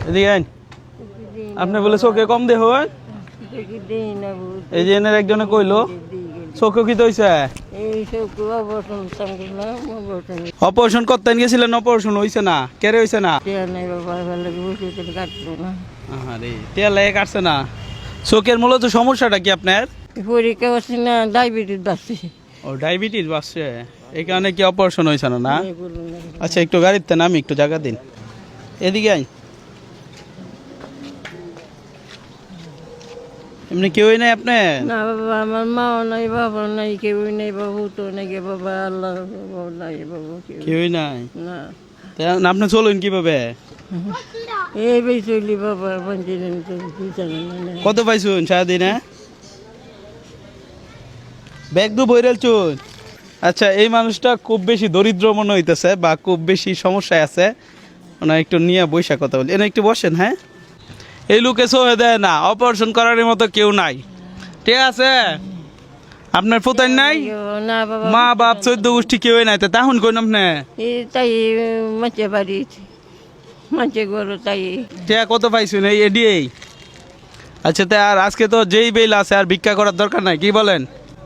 এদিকে আইন। আপনি বলে চোখে কম দেহ এই যে এনের একজনে কইলো চোখে কি হইছে অপারেশন করতে গেছিলেন অপারেশন হইছে না কেরে হইছে না আরে তেল লাগে কাটছে না চোখের মূলত সমস্যাটা কি আপনার পরীক্ষা হচ্ছে না ডায়াবেটিস বাড়ছে ও ডায়াবেটিস বাড়ছে এই কারণে কি অপারেশন হইছে না না আচ্ছা একটু গাড়িতে নামি একটু জায়গা দিন এদিকে আই এমনি কেউই নাই আপনি না বাবা আমার মাও নাই বাবা নাই কেউই নাই বাবু তো নাকি বাবা আল্লাহ নাই বাবু কেউই নাই না আপনি চলুন কিভাবে এই বেশ চলি বাবা কত পাইছুন সারাদিনে ব্যাগ দু বইরেল চুন আচ্ছা এই মানুষটা খুব বেশি দরিদ্র মনে হইতেছে বা খুব বেশি সমস্যায় আছে ওনার একটু নিয়ে বৈশা কথা বলি এনে একটু বসেন হ্যাঁ এই লোকে সহে দেয় না অপারেশন করার মতো কেউ নাই ঠিক আছে আপনার ফুতাই নাই না বাবা মা বাপ 14 গোষ্ঠী কেউই নাই তা তখন কইন আপনি তাই মাঝে বাড়ি মাঝে গরু তাই ঠিক কত পাইছুন এই এডিএই আচ্ছা তা আর আজকে তো যেই বেল আছে আর ভিক্ষা করার দরকার নাই কি বলেন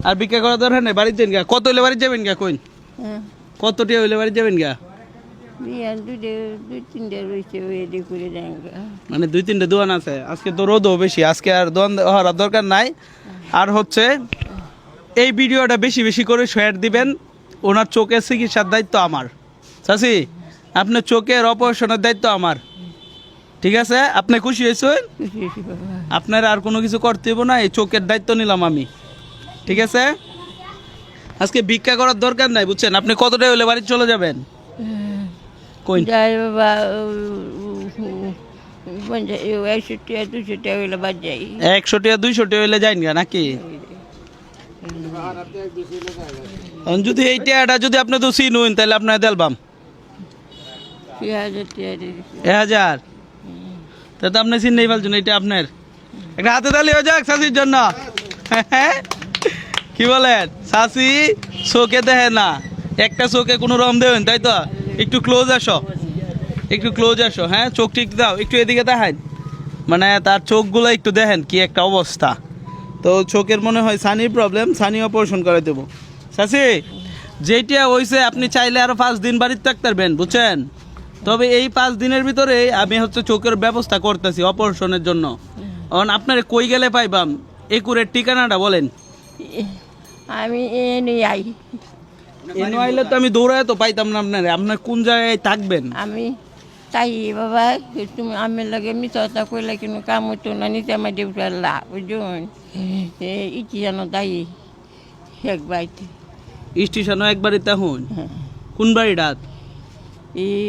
আর ভিক্ষা করার দরকার নেই বাড়িতে যান গা কত হইলে বাড়ি যাবেন গা কইন কত টিয়া হইলে বাড়ি যাবেন গা মানে 2-3টা দোকান আছে আজকে তো রোদও বেশি আজকে আর দোকান হওয়ার দরকার নাই আর হচ্ছে এই ভিডিওটা বেশি বেশি করে শেয়ার দিবেন ওনার চোখের চিকিৎসার দায়িত্ব আমার চাচি আপনার চোখের অপারেশনের দায়িত্ব আমার ঠিক আছে আপনি খুশি হয়েছেন আপনার আর কোনো কিছু করতে হইব না এই চোখের দায়িত্ব নিলাম আমি ঠিক আছে আজকে ভিক্ষা করার দরকার নাই বুঝছেন আপনি কতটা হইলে বাড়ি চলে যাবেন কই যাই বাবা 100 টাকা 200 টাকা হইলে বাদ যাই 100 টাকা 200 টাকা হইলে যাইন গা নাকি যদি এই টাকাটা যদি আপনি তো চিনুন তাহলে আপনার দেলবাম 1000 তা তো আপনি চিনেই ফেলছেন এটা আপনার একটা হাতে তালি হয়ে যাক শাশির জন্য কি বলেন শাশি চোখে দেখে না একটা চোখে কোনো রম দেবেন তাই তো একটু ক্লোজ আসো হ্যাঁ চোখ ঠিক দাও একটু এদিকে দেখান মানে তার চোখগুলো একটু দেখেন কি একটা অবস্থা তো চোখের মনে হয় সানির প্রবলেম সানি অপারেশন করে দেবো শাশি যেটা হয়েছে আপনি চাইলে আরো 5 দিন বাড়িতে থাকতে পারবেন বুঝছেন তবে এই 5 দিনের ভিতরে আমি হচ্ছে চোখের ব্যবস্থা করতেছি অপারেশনের জন্য এখন আপনারে কই গেলে পাইবাম একুরের ঠিকানাটা বলেন আমি এনে আই এনে আইলে তো আমি দৌড়ায় তো পাইতাম না আপনার কোন জায়গায় থাকবেন আমি তাই বাবা তুমি আমি লাগে মিথ্যা কইলে কিন্তু কাম হতো না নিতে আমার দেউটা লা বুঝুন ইটি জানো তাই এক বাড়িতে স্টেশনও একবারই তখন কোন বাড়িটা এই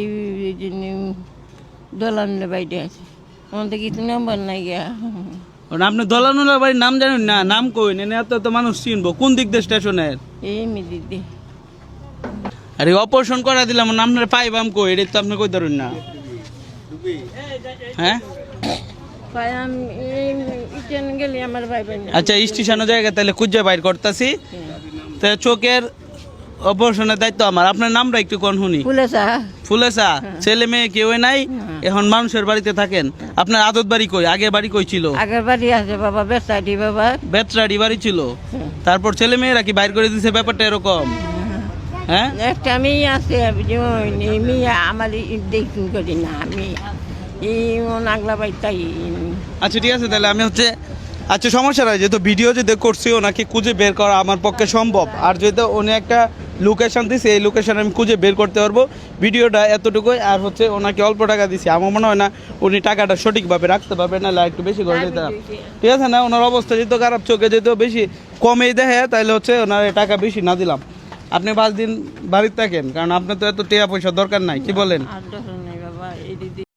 দোলানের বাড়িতে আছে আমাদের কিছু নাম্বার নাই গিয়া আপনি দলানুলার বাড়ির নাম জানেন না নাম কইন এনে এত মানুষ চিনবো কোন দিক দিয়ে স্টেশনের এই মিদিদি আরে অপারেশন করা দিলাম আপনার পাইবাম কই এটা তো আপনি কই ধরুন না হ্যাঁ আচ্ছা স্টেশনের জায়গা তাহলে খুঁজে বাইর করতেছি তো চোখের অপারেশনের দায়িত্ব আমার আপনার নামটা একটু কোন শুনি ফুলেসা ছেলে মেয়ে কেউ নাই এখন মানুষের বাড়িতে থাকেন আপনার আদত বাড়ি কই আগে বাড়ি কই ছিল আগের বাড়ি আছে বাবা বেতরাডি বাবা বেতরাডি বাড়ি ছিল তারপর ছেলে মেয়েরা কি বাইর করে দিছে ব্যাপারটা এরকম হ্যাঁ একটা মেয়ে আছে মেয়ে আমার দেখুন করি না আমি আগলা বাড়ি তাই আচ্ছা ঠিক আছে তাহলে আমি হচ্ছে আচ্ছা সমস্যা নাই যেহেতু ভিডিও যদি করছি ওনাকে খুঁজে বের করা আমার পক্ষে সম্ভব আর যেহেতু উনি একটা লোকেশন দিছে এই লোকেশন আমি খুঁজে বের করতে পারবো ভিডিওটা এতটুকুই আর হচ্ছে ওনাকে অল্প টাকা দিছি আমার মনে হয় না উনি টাকাটা সঠিকভাবে রাখতে পারবে না একটু বেশি করে দিতে ঠিক আছে না ওনার অবস্থা যেহেতু খারাপ চোখে যেহেতু বেশি কমেই দেখে তাহলে হচ্ছে ওনার টাকা বেশি না দিলাম আপনি 5 দিন বাড়িতে থাকেন কারণ আপনার তো এত টাকা পয়সা দরকার নাই কি বলেন